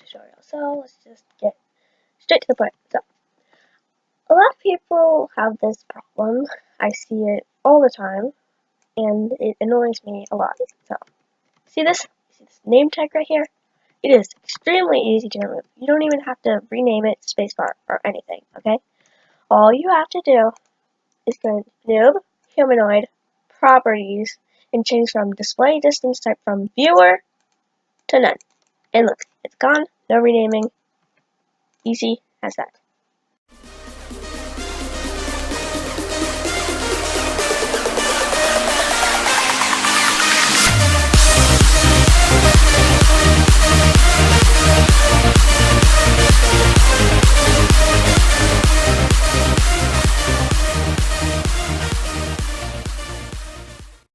tutorial. So let's just get straight to the point. So a lot of people have this problem. I see it all the time, and it annoys me a lot. So see this? See this name tag right here? It is extremely easy to remove. You don't even have to rename it spacebar or anything, okay? All you have to do is go to noob, humanoid, properties, and change from display distance type from viewer to none. And look, it's gone, no renaming, easy as that.